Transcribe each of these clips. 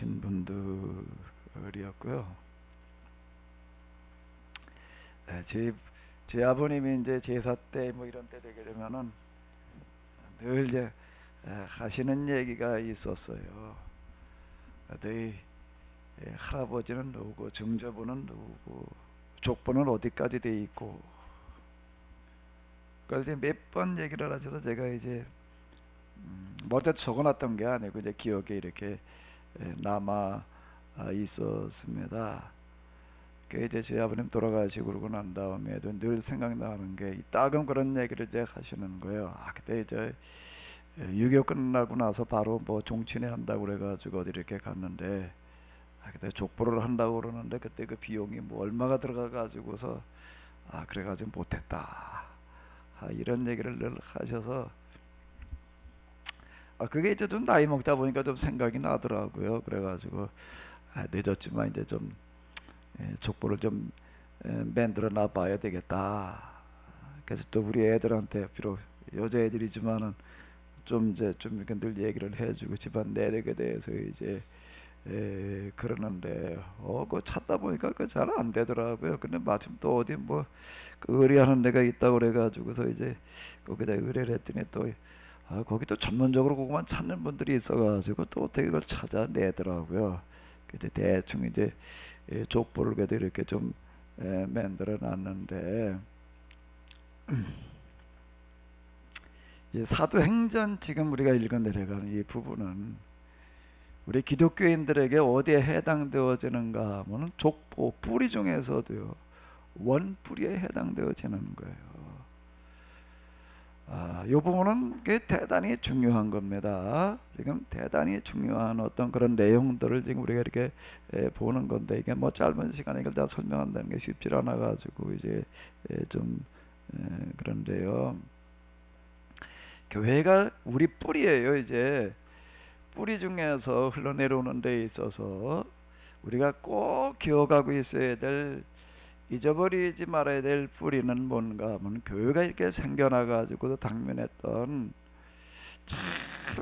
계신 분들이었고요. 제 아버님이 이제 제사 때 뭐 이런 때 되게 되면은 늘 이제 하시는 얘기가 있었어요. 너희 할아버지는 누구고, 증조부는 누구고, 족보는 어디까지 돼 있고. 그걸 이제 몇 번 얘기를 하셔서 제가 이제 먼저 적어놨던 게 아니고 이제 기억에 이렇게 남아 있었습니다. 그 이제 제 아버님 돌아가시고 그러고 난 다음에도 늘 생각나는 게 이따금 그런 얘기를 이제 하시는 거예요. 그때 이제 6.25 끝나고 나서 바로 뭐 종친회 한다고 그래가지고 어디 이렇게 갔는데, 그때 족보를 한다고 그러는데 그때 그 비용이 뭐 얼마가 들어가가지고서 그래가지고 못했다. 이런 얘기를 늘 하셔서 그게 이제 좀 나이 먹다 보니까 좀 생각이 나더라고요. 그래가지고 늦었지만 이제 좀 족보를 좀 만들어 놔봐야 되겠다. 그래서 또 우리 애들한테, 비록 여자애들이지만은 좀 이제 좀 이렇게 늘 얘기를 해주고 집안 내력에 대해서 이제 그러는데 그거 찾다 보니까 그 잘 안 되더라고요. 근데 마침 또 어디 뭐 그 의뢰하는 데가 있다고 그래가지고서 이제 거기다 의뢰를 했더니 또 거기 또 전문적으로 그것만 찾는 분들이 있어가지고 또 어떻게 그걸 찾아내더라고요. 근데 대충 이제 족보를 그래도 이렇게 좀 만들어 놨는데 이제 사도행전 지금 우리가 읽어 내려가는 이 부분은 우리 기독교인들에게 어디에 해당되어지는가 하면 족보 뿌리 중에서도요 원뿌리에 해당되어지는 거예요. 이 부분은 대단히 중요한 겁니다. 지금 대단히 중요한 어떤 그런 내용들을 지금 우리가 이렇게 보는 건데, 이게 뭐 짧은 시간에 이걸 다 설명한다는 게 쉽지 않아 가지고 이제 좀 그런데요. 교회가 우리 뿌리예요. 이제 뿌리 중에서 흘러내려오는 데 있어서 우리가 꼭 기억하고 있어야 될, 잊어버리지 말아야 될 뿌리는 뭔가 하면 교회가 이렇게 생겨나가지고 당면했던 참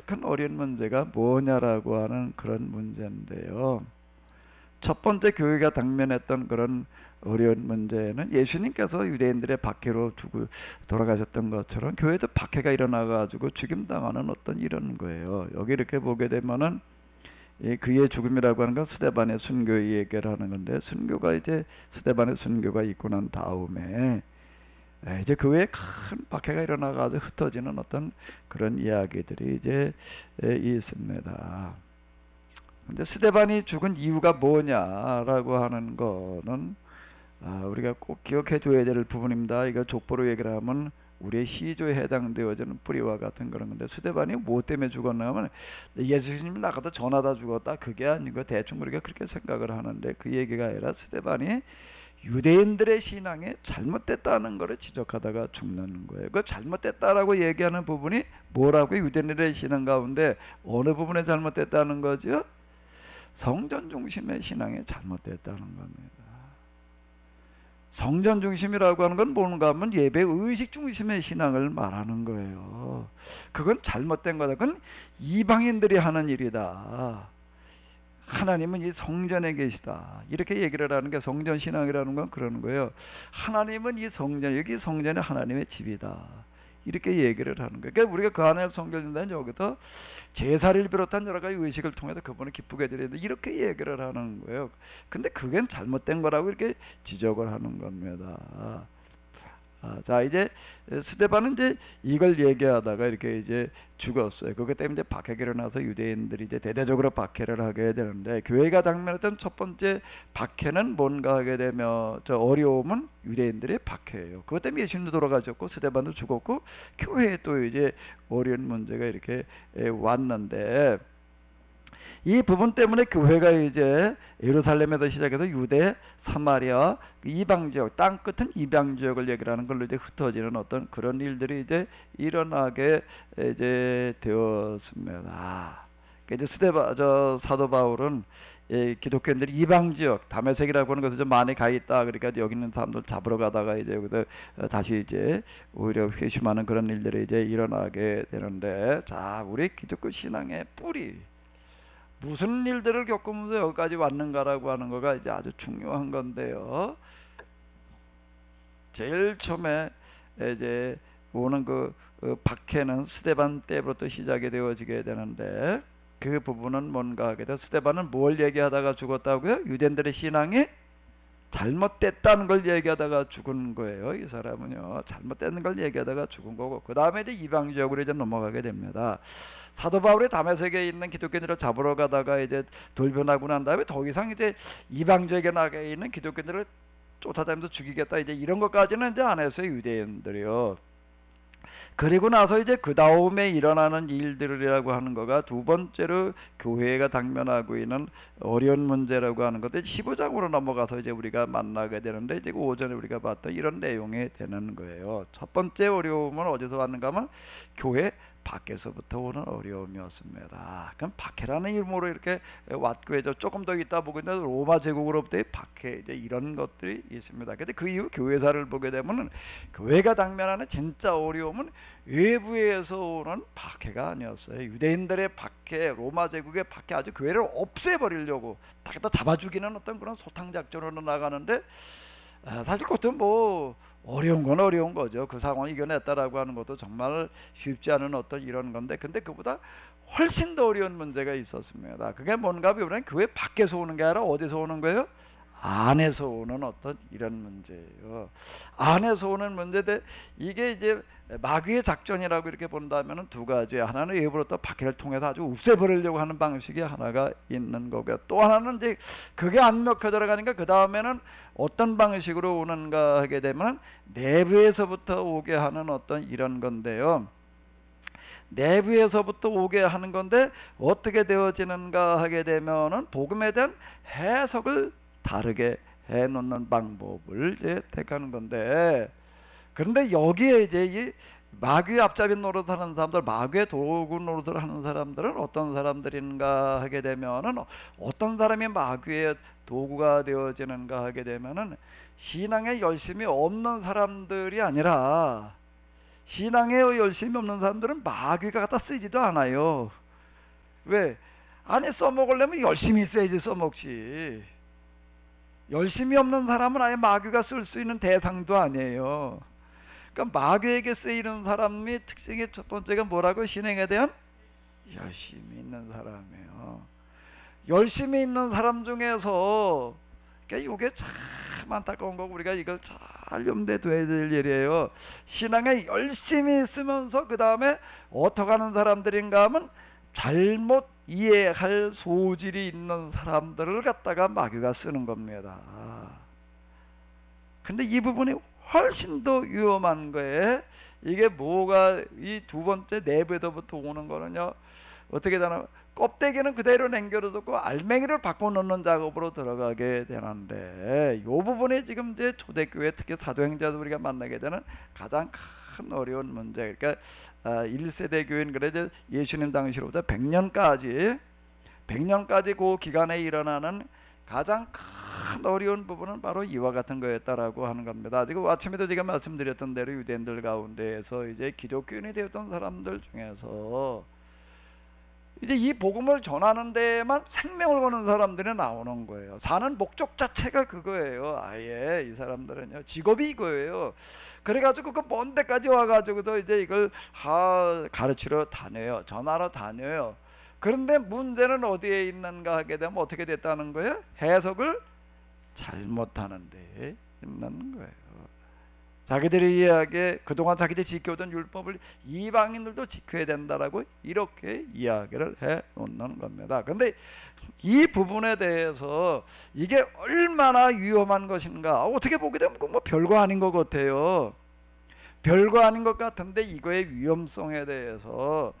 큰 어려운 문제가 뭐냐라고 하는 그런 문제인데요. 첫 번째 교회가 당면했던 그런 어려운 문제는 예수님께서 유대인들의 박해로 두고 돌아가셨던 것처럼 교회도 박해가 일어나가지고 죽임당하는 어떤 이런 거예요. 여기 이렇게 보게 되면은 그의 죽음이라고 하는 건 스데반의 순교 얘기를 하는 건데, 순교가 이제 스데반의 순교가 있고 난 다음에 이제 그 외에 큰 박해가 일어나가지고 흩어지는 어떤 그런 이야기들이 이제 있습니다. 근데 스데반이 죽은 이유가 뭐냐라고 하는 거는 우리가 꼭 기억해 줘야 될 부분입니다. 이거 족보로 얘기를 하면 우리의 시조에 해당되어지는 뿌리와 같은 그런 건데, 스데반이 뭐 때문에 죽었냐면 예수님이 나가다 전하다 죽었다, 그게 아니고 대충 우리가 그렇게 생각을 하는데, 그 얘기가 아니라 스데반이 유대인들의 신앙에 잘못됐다는 것을 지적하다가 죽는 거예요. 그 잘못됐다라고 얘기하는 부분이 뭐라고? 유대인들의 신앙 가운데 어느 부분에 잘못됐다는 거죠? 성전 중심의 신앙에 잘못됐다는 겁니다. 성전 중심이라고 하는 건 뭔가 하면 예배 의식 중심의 신앙을 말하는 거예요. 그건 잘못된 거다. 그건 이방인들이 하는 일이다. 하나님은 이 성전에 계시다. 이렇게 얘기를 하는 게 성전 신앙이라는 건 그러는 거예요. 하나님은 이 성전, 여기 성전이 하나님의 집이다. 이렇게 얘기를 하는 거예요. 그러니까 우리가 그 안에 성결된다는 여기서 제사를 비롯한 여러 가지 의식을 통해서 그분을 기쁘게 드려야 돼. 이렇게 얘기를 하는 거예요. 근데 그게 잘못된 거라고 이렇게 지적을 하는 겁니다. 자, 이제 스데반은 이제 이걸 얘기하다가 이렇게 이제 죽었어요. 그것 때문에 이제 박해가 일어나서 유대인들이 이제 대대적으로 박해를 하게 되는데, 교회가 당면했던 첫 번째 박해는 뭔가 하게 되면 저 어려움은 유대인들의 박해예요. 그것 때문에 예수님도 돌아가셨고 스데반도 죽었고 교회에 또 이제 어려운 문제가 이렇게 왔는데, 이 부분 때문에 교회가 이제 예루살렘에서 시작해서 유대, 사마리아, 이방 지역, 땅 끝은 이방 지역을 얘기를 하는 걸로 이제 흩어지는 어떤 그런 일들이 이제 일어나게 이제 되었습니다. 이제 사도 바울은 기독교인들이 이방 지역, 다메섹이라고 하는 곳에 좀 많이 가 있다. 그러니까 여기 있는 사람들 잡으러 가다가 이제 여기서 다시 이제 오히려 회심하는 그런 일들이 이제 일어나게 되는데, 자, 우리 기독교 신앙의 뿌리. 무슨 일들을 겪으면서 여기까지 왔는가라고 하는 거가 이제 아주 중요한 건데요. 제일 처음에 이제 오는 박해는 스데반 때부터 시작이 되어지게 되는데, 그 부분은 뭔가 하게 돼. 스데반은 뭘 얘기하다가 죽었다고요? 유대인들의 신앙이 잘못됐다는 걸 얘기하다가 죽은 거예요. 이 사람은요, 잘못된 걸 얘기하다가 죽은 거고, 그 다음에 이제 이방 지역으로 이제 넘어가게 됩니다. 사도 바울이 다메섹에 있는 기독교인들을 잡으러 가다가 이제 돌변하고 난 다음에 더 이상 이제 이방 지역에 나가 있는 기독교인들을 쫓아다니면서 죽이겠다, 이제 이런 것까지는 이제 안 했어요, 유대인들이요. 그리고 나서 이제 그 다음에 일어나는 일들이라고 하는 거가, 두 번째로 교회가 당면하고 있는 어려운 문제라고 하는 것들 15장으로 넘어가서 이제 우리가 만나게 되는데, 이제 오전에 우리가 봤던 이런 내용이 되는 거예요. 첫 번째 어려움은 어디서 왔는가 하면 교회 밖에서부터 오는 어려움이었습니다. 그럼 박해라는 이름으로 이렇게 왔고, 이제 조금 더 있다 보게 되면 로마 제국으로부터의 박해, 이제 이런 것들이 있습니다. 근데 그 이후 교회사를 보게 되면은 교회가 당면하는 진짜 어려움은 외부에서 오는 박해가 아니었어요. 유대인들의 박해, 로마 제국의 박해, 아주 교회를 없애버리려고 다 잡아 죽이는 어떤 그런 소탕 작전으로 나가는데, 사실 그것도 뭐 어려운 건 어려운 거죠. 그 상황을 이겨냈다라고 하는 것도 정말 쉽지 않은 어떤 이런 건데, 근데 그보다 훨씬 더 어려운 문제가 있었습니다. 그게 뭔가 하면 교회 밖에서 오는 게 아니라 어디서 오는 거예요? 안에서 오는 어떤 이런 문제예요. 안에서 오는 문제인데, 이게 이제 마귀의 작전이라고 이렇게 본다면은 두 가지. 하나는 외부로부터 박해를 통해서 아주 없애버리려고 하는 방식이 하나가 있는 거고요. 또 하나는 이제 그게 안 먹혀 들어가니까 그 다음에는 어떤 방식으로 오는가 하게 되면 내부에서부터 오게 하는 어떤 이런 건데요. 내부에서부터 오게 하는 건데, 어떻게 되어지는가 하게 되면은 복음에 대한 해석을 다르게 해 놓는 방법을 이제 택하는 건데, 그런데 여기에 이제 이 마귀의 앞잡이 노릇을 하는 사람들, 마귀의 도구 노릇을 하는 사람들은 어떤 사람들인가 하게 되면은, 어떤 사람이 마귀의 도구가 되어지는가 하게 되면은 신앙에 열심이 없는 사람들이 아니라, 신앙에 열심이 없는 사람들은 마귀가 갖다 쓰지도 않아요. 왜? 아니, 써먹으려면 열심히 써야지 써먹지. 열심이 없는 사람은 아예 마귀가 쓸 수 있는 대상도 아니에요. 그러니까 마귀에게 쓰이는 사람이 특징의 첫 번째가 뭐라고? 신앙에 대한 열심이 있는 사람이에요. 열심히 있는 사람 중에서, 그러니까 이게 참 안타까운 거고, 우리가 이걸 잘 염두에 둬야 될 일이에요. 신앙에 열심히 있으면서 그 다음에 어떻게 하는 사람들인가 하면 잘못 이해할 소질이 있는 사람들을 갖다가 마귀가 쓰는 겁니다. 근데 이 부분이 훨씬 더 위험한 거예요. 이게 뭐가, 이 두 번째 내부에서부터 오는 거는요, 어떻게 되나, 껍데기는 그대로 남겨두고 알맹이를 바꿔놓는 작업으로 들어가게 되는데, 이 부분이 지금 이제 초대교회, 특히 사도행전에서 우리가 만나게 되는 가장 큰 어려운 문제. 그러니까 1세대 교회는 그래도 예수님 당시로부터 100년까지 그 기간에 일어나는 가장 큰 어려운 부분은 바로 이와 같은 거였다라고 하는 겁니다. 지금 아침에도 제가 말씀드렸던 대로 유대인들 가운데에서 이제 기독교인이 되었던 사람들 중에서 이제 이 복음을 전하는 데만 생명을 거는 사람들이 나오는 거예요. 사는 목적 자체가 그거예요. 아예 이 사람들은요, 직업이 이거예요. 그래가지고 그 먼 데까지 와가지고도 이제 이걸 가르치러 다녀요. 전하러 다녀요. 그런데 문제는 어디에 있는가 하게 되면 어떻게 됐다는 거예요? 해석을 잘못하는 데 있는 거예요. 자기들이 이야기에 그동안 자기들이 지켜오던 율법을 이방인들도 지켜야 된다라고 이렇게 이야기를 해 놓는 겁니다. 그런데 이 부분에 대해서 이게 얼마나 위험한 것인가, 어떻게 보게 되면 뭐 별거 아닌 것 같아요. 별거 아닌 것 같은데 이거의 위험성에 대해서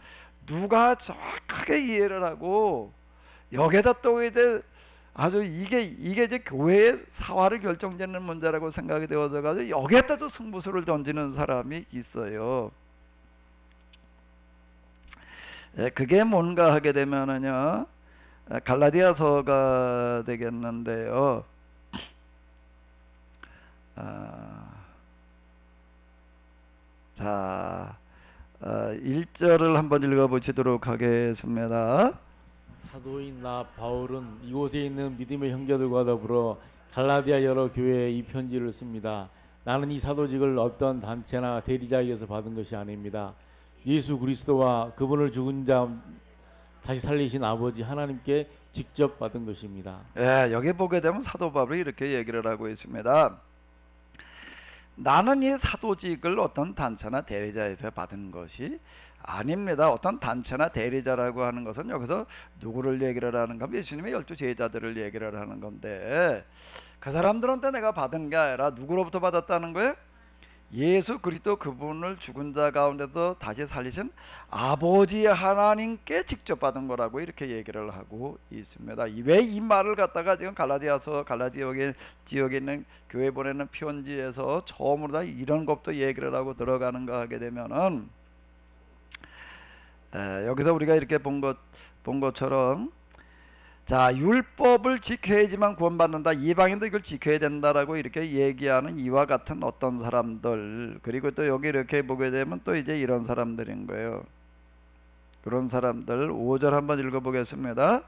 누가 정확하게 이해를 하고, 여기에다 또 이제 아주 이게 이제 교회의 사활을 결정짓는 문제라고 생각이 되어서 가지고 여기에다도 승부수를 던지는 사람이 있어요. 그게 뭔가 하게 되면은요, 갈라디아서가 되겠는데요. 자, 1절을 한번 읽어보시도록 하겠습니다. 사도인 나 바울은 이곳에 있는 믿음의 형제들과 더불어 갈라디아 여러 교회에 이 편지를 씁니다. 나는 이 사도직을 어떤 단체나 대리자에게서 받은 것이 아닙니다. 예수 그리스도와 그분을 죽은 자 다시 살리신 아버지 하나님께 직접 받은 것입니다. 예, 여기 보게 되면 사도 바울이 이렇게 얘기를 하고 있습니다. 나는 이 사도직을 어떤 단체나 대리자에서 받은 것이 아닙니다. 어떤 단체나 대리자라고 하는 것은 여기서 누구를 얘기를 하는가? 예수님의 12 제자들을 얘기를 하는 건데, 그 사람들한테 내가 받은 게 아니라 누구로부터 받았다는 거예요? 예수 그리스도 그분을 죽은 자 가운데서 다시 살리신 아버지 하나님께 직접 받은 거라고 이렇게 얘기를 하고 있습니다. 왜 이 말을 갖다가 지금 갈라디아서 지역에 있는 교회 보내는 편지에서 처음으로 다 이런 것도 얘기를 하고 들어가는가 하게 되면은, 여기서 우리가 이렇게 본 것처럼, 자, 율법을 지켜야지만 구원받는다, 이방인도 이걸 지켜야 된다라고 이렇게 얘기하는 이와 같은 어떤 사람들, 그리고 또 여기 이렇게 보게 되면 또 이제 이런 사람들인 거예요. 그런 사람들 5절 한번 읽어보겠습니다.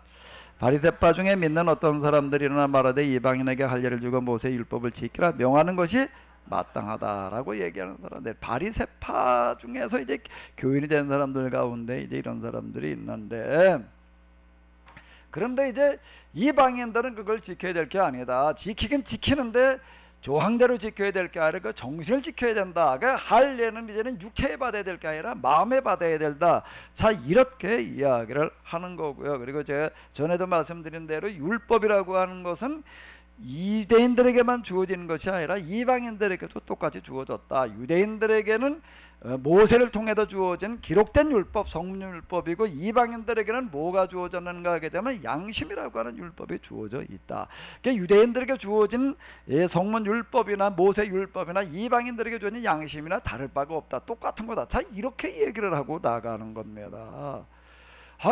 바리새파 중에 믿는 어떤 사람들이 일어나 말하되 이방인에게 할례를 주고 모세의 율법을 지키라 명하는 것이 마땅하다라고 얘기하는 사람들, 바리새파 중에서 이제 교인이 된 사람들 가운데 이제 이런 사람들이 있는데, 그런데 이제 이방인들은 그걸 지켜야 될 게 아니다. 지키긴 지키는데 조항대로 지켜야 될 게 아니라 그 정신을 지켜야 된다. 그 할례는 이제는 육체에 받아야 될 게 아니라 마음에 받아야 된다. 자, 이렇게 이야기를 하는 거고요. 그리고 제가 전에도 말씀드린 대로 율법이라고 하는 것은 유대인들에게만 주어지는 것이 아니라 이방인들에게도 똑같이 주어졌다. 유대인들에게는 모세를 통해서 주어진 기록된 율법, 성문율법이고, 이방인들에게는 뭐가 주어졌는가 하게 되면 양심이라고 하는 율법이 주어져 있다. 그러니까 유대인들에게 주어진 성문율법이나 모세율법이나 이방인들에게 주어진 양심이나 다를 바가 없다. 똑같은 거다. 자, 이렇게 얘기를 하고 나가는 겁니다.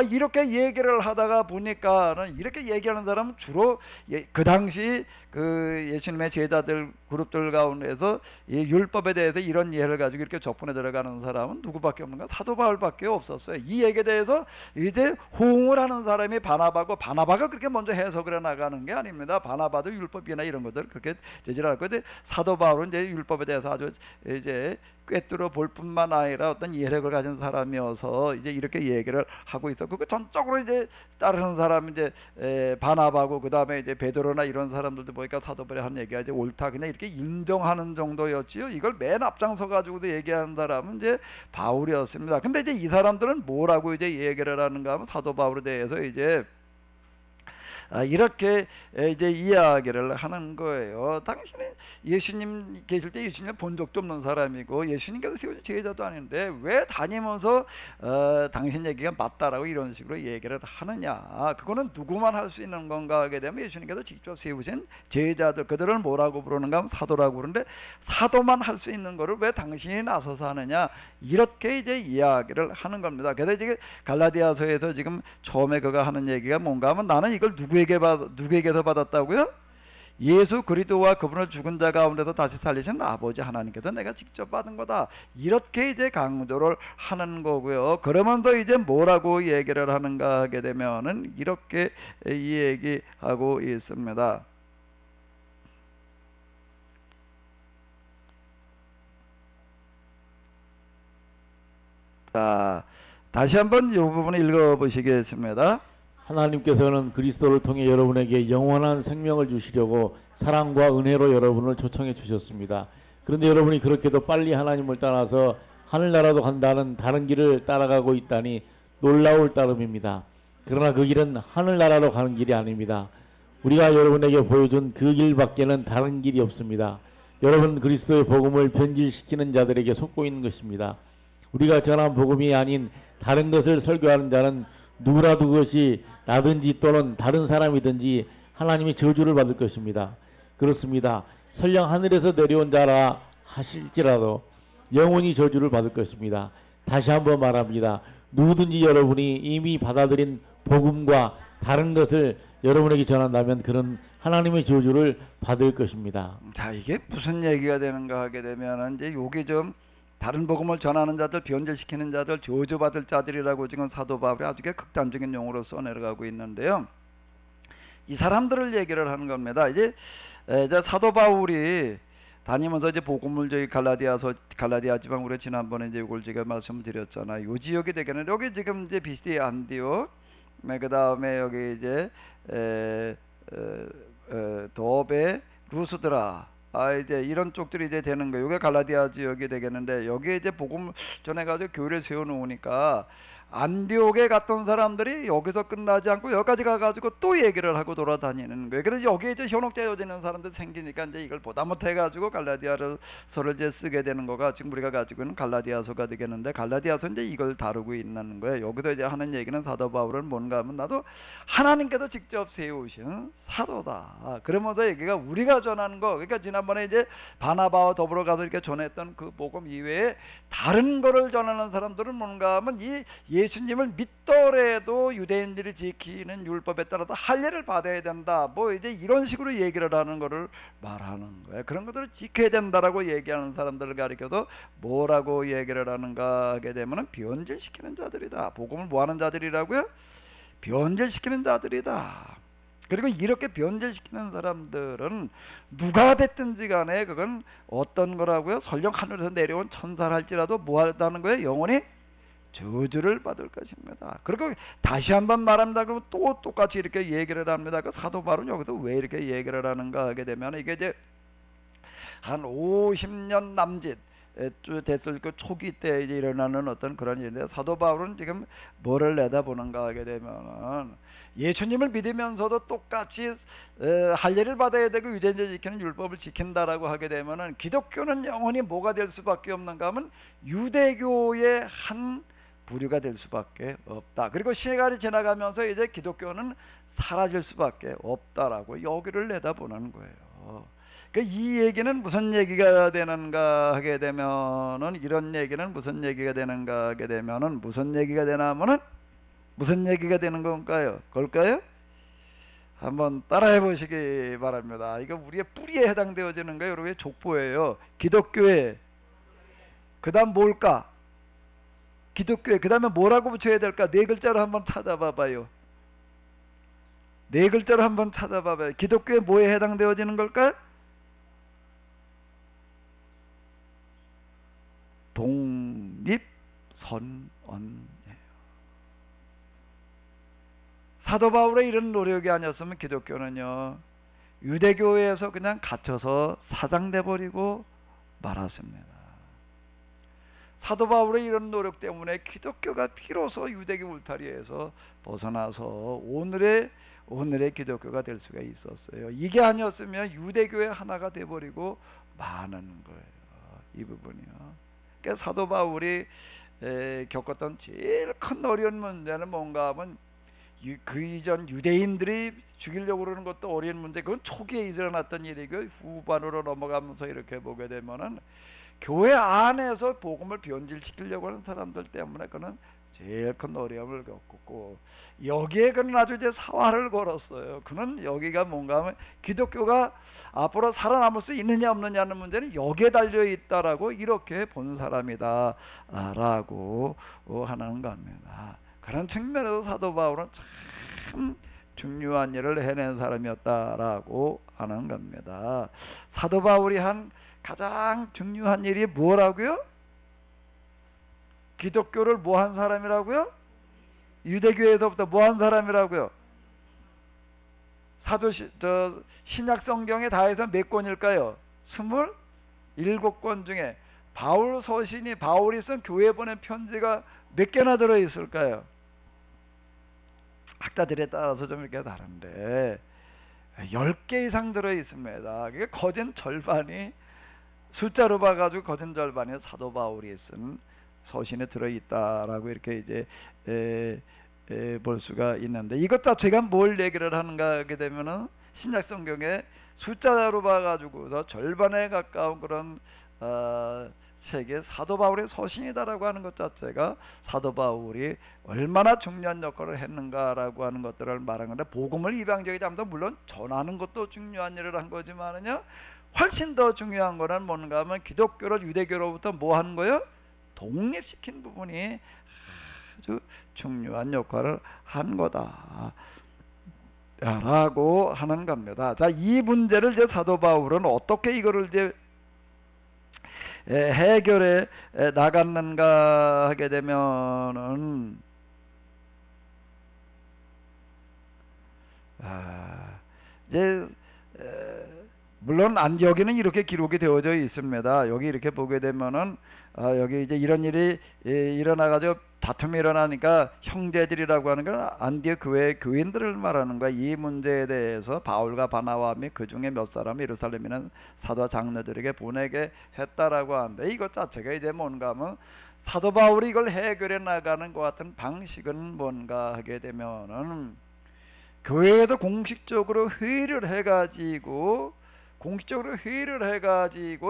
이렇게 얘기를 하다가 보니까는, 이렇게 얘기하는 사람은 주로 그 당시 그 예수님의 제자들 그룹들 가운데서 이 율법에 대해서 이런 이해를 가지고 이렇게 접근해 들어가는 사람은 누구밖에 없는가? 사도 바울밖에 없었어요. 이 얘기에 대해서 이제 호응을 하는 사람이 바나바고, 바나바가 그렇게 먼저 해석을 해 나가는 게 아닙니다. 바나바도 율법이나 이런 것들 그렇게 제지를 할 건데, 사도 바울은 이제 율법에 대해서 아주 이제 꿰뚫어 볼 뿐만 아니라 어떤 이해력을 가진 사람이어서 이제 이렇게 얘기를 하고 있어. 그거 전적으로 이제 따르는 사람이 이제 바나바고, 그 다음에 이제 베드로나 이런 사람들도 보니까 사도 바울이 한 얘기가 이제 옳다 그냥 이렇게 인정하는 정도였지요. 이걸 맨 앞장서 가지고도 얘기하는 사람은 이제 바울이었습니다. 근데 이제 이 사람들은 뭐라고 이제 얘기를 하는가 하면, 사도 바울에 대해서 이제 이렇게 이제 이야기를 하는 거예요. 당신이 예수님 계실 때 예수님을 본 적도 없는 사람이고, 예수님께서 세우신 제자도 아닌데 왜 다니면서 당신 얘기가 맞다라고 이런 식으로 얘기를 하느냐. 그거는 누구만 할 수 있는 건가 하게 되면, 예수님께서 직접 세우신 제자들, 그들을 뭐라고 부르는가 하면 사도라고 부르는데, 사도만 할 수 있는 거를 왜 당신이 나서서 하느냐, 이렇게 이제 이야기를 하는 겁니다. 그래서 지금 갈라디아서에서 지금 처음에 그가 하는 얘기가 뭔가 하면, 나는 이걸 누구에게서 받았다고요? 예수 그리스도와 그분을 죽은 자 가운데서 다시 살리신 아버지 하나님께서 내가 직접 받은 거다. 이렇게 이제 강조를 하는 거고요. 그러면서 이제 뭐라고 얘기를 하는가 하게 되면은 이렇게 얘기하고 있습니다. 자, 다시 한번 이 부분을 읽어보시겠습니다. 하나님께서는 그리스도를 통해 여러분에게 영원한 생명을 주시려고 사랑과 은혜로 여러분을 초청해 주셨습니다. 그런데 여러분이 그렇게도 빨리 하나님을 떠나서 하늘나라도 간다는 다른 길을 따라가고 있다니 놀라울 따름입니다. 그러나 그 길은 하늘나라로 가는 길이 아닙니다. 우리가 여러분에게 보여준 그 길밖에는 다른 길이 없습니다. 여러분 그리스도의 복음을 변질시키는 자들에게 속고 있는 것입니다. 우리가 전한 복음이 아닌 다른 것을 설교하는 자는 누구라도 그것이 나든지 또는 다른 사람이든지 하나님이 저주를 받을 것입니다. 그렇습니다. 설령 하늘에서 내려온 자라 하실지라도 영원히 저주를 받을 것입니다. 다시 한번 말합니다. 누구든지 여러분이 이미 받아들인 복음과 다른 것을 여러분에게 전한다면 그런 하나님의 저주를 받을 것입니다. 자, 이게 무슨 얘기가 되는가 하게 되면, 이제 요게 좀 다른 복음을 전하는 자들, 변절시키는 자들, 저주받을 자들이라고 지금 사도 바울이 아주 극단적인 용어로 써내려가고 있는데요. 이 사람들을 얘기를 하는 겁니다. 이제 사도 바울이 다니면서 이제 복음을 저희 갈라디아 지방 우리 지난번에 이제 이걸 제가 말씀드렸잖아요. 요 지역이 되겠는데 여기 지금 이제 비스디 안디옥, 그 다음에 여기 이제 도베, 루스드라, 이제 이런 쪽들이 이제 되는 거예요. 이게 갈라디아 지역이 되겠는데 여기에 이제 복음 전해가지고 교회를 세워놓으니까 안디옥에 갔던 사람들이 여기서 끝나지 않고 여기까지 가가지고 또 얘기를 하고 돌아다니는 거예요. 그래서 여기에 이제 현혹되어지는 사람들 생기니까 이제 이걸 보다 못해가지고 갈라디아서를 이제 쓰게 되는 거가 지금 우리가 가지고 있는 갈라디아서가 되겠는데, 갈라디아서 이제 이걸 다루고 있는 거예요. 여기서 이제 하는 얘기는 사도 바울은 뭔가 하면 나도 하나님께서 직접 세우신 사도다. 그러면서 얘기가 우리가 전하는 거, 그러니까 지난번에 이제 바나바와 더불어 가서 이렇게 전했던 그 복음 이외에 다른 거를 전하는 사람들은 뭔가 하면 이 예수님을 믿더라도 유대인들이 지키는 율법에 따라서 할례를 받아야 된다, 뭐 이제 이런 식으로 얘기를 하는 거를 말하는 거예요. 그런 것들을 지켜야 된다라고 얘기하는 사람들을 가리켜서 뭐라고 얘기를 하는가 하게 되면은 변질시키는 자들이다. 복음을 뭐하는 자들이라고요? 변질시키는 자들이다. 그리고 이렇게 변질시키는 사람들은 누가 됐든지 간에 그건 어떤 거라고요? 설령 하늘에서 내려온 천사를 할지라도 뭐 하다는 거예요? 영원히 저주를 받을 것입니다. 그리고 다시 한번 말합니다. 그러면 또 똑같이 이렇게 얘기를 합니다. 그 사도 바울은 여기서 왜 이렇게 얘기를 하는가 하게 되면, 이게 이제 한 50년 남짓 됐을 그 초기 때 이제 일어나는 어떤 그런 일인데, 사도 바울은 지금 뭐를 내다보는가 하게 되면은 예수님을 믿으면서도 똑같이 할례를 받아야 되고 유대인들 지키는 율법을 지킨다라고 하게 되면은 기독교는 영원히 뭐가 될 수밖에 없는가 하면 유대교의 한 부류가 될 수밖에 없다. 그리고 시간이 지나가면서 이제 기독교는 사라질 수밖에 없다라고 여기를 내다보는 거예요. 이 얘기는 무슨 얘기가 되는가 하게 되면은, 이런 얘기는 무슨 얘기가 되는가 하게 되면은, 무슨 얘기가 되나 하면은 무슨 얘기가 되는 건가요? 걸까요? 한번 따라해 보시기 바랍니다. 이거 우리의 뿌리에 해당되어지는 거예요. 여러분의 족보예요. 기독교에 그 다음 뭘까? 기독교에 그 다음에 뭐라고 붙여야 될까? 네 글자로 한번 찾아봐봐요. 네 글자로 한번 찾아봐봐요. 기독교에 뭐에 해당되어지는 걸까요? 독립선언이에요. 사도 바울의 이런 노력이 아니었으면 기독교는요, 유대교에서 그냥 갇혀서 사장돼 버리고 말았습니다. 사도 바울의 이런 노력 때문에 기독교가 비로소 유대교 울타리에서 벗어나서 오늘의 기독교가 될 수가 있었어요. 이게 아니었으면 유대교의 하나가 돼 버리고 마는 거예요. 이 부분이요. 그러니까 사도 바울이 겪었던 제일 큰 어려운 문제는 뭔가 하면 그 이전 유대인들이 죽이려고 그러는 것도 어려운 문제, 그건 초기에 일어났던 일이고 후반으로 넘어가면서 이렇게 보게 되면은 교회 안에서 복음을 변질시키려고 하는 사람들 때문에 그는 제일 큰 어려움을 겪었고, 여기에 그는 아주 이제 사활을 걸었어요. 그는 여기가 뭔가 하면 기독교가 앞으로 살아남을 수 있느냐 없느냐는 문제는 여기에 달려 있다라고 이렇게 본 사람이다 라고 하는 겁니다. 그런 측면에서 사도 바울은 참 중요한 일을 해낸 사람이었다라고 하는 겁니다. 사도 바울이 한 가장 중요한 일이 뭐라고요? 기독교를 뭐 한 사람이라고요? 유대교에서부터 뭐 한 사람이라고요? 신약 성경에 다 해서 몇 권일까요? 27권 중에 바울 서신이, 바울이 쓴 교회 보낸 편지가 몇 개나 들어있을까요? 학자들에 따라서 좀 이렇게 다른데 10개 이상 들어있습니다. 그게 거진 절반이, 숫자로 봐가지고 거진 절반이 사도 바울이 쓴 서신에 들어있다라고 이렇게 이제 볼 수가 있는데, 이것 자체가 뭘 얘기를 하는가 하게 되면은 신약 성경에 숫자로 봐가지고서 절반에 가까운 그런 책에 사도 바울의 서신이다라고 하는 것 자체가 사도 바울이 얼마나 중요한 역할을 했는가라고 하는 것들을 말하는 건데, 복음을 이방적인 사람도 물론 전하는 것도 중요한 일을 한 거지만은요, 훨씬 더 중요한 거는 뭔가 하면 기독교를 유대교로부터 뭐 하는 거예요? 독립시킨 부분이 아주 중요한 역할을 한 거다 라고 하는 겁니다. 자, 이 문제를 이제 사도 바울은 어떻게 이거를 이제 해결해 나갔는가 하게 되면은 이제 물론 여기는 이렇게 기록이 되어져 있습니다. 여기 이렇게 보게 되면은 여기 이제 이런 일이 일어나가지고 다툼이 일어나니까 형제들이라고 하는 건 안디옥 교회 교인들을 말하는 거야. 이 문제에 대해서 바울과 바나바 및 그 중에 몇 사람을 예루살렘에 있는 사도 장로들에게 보내게 했다라고 하는데, 이것 자체가 이제 뭔가 하면 사도 바울이 이걸 해결해 나가는 것 같은 방식은 뭔가 하게 되면은 교회에도 공식적으로 회의를 해가지고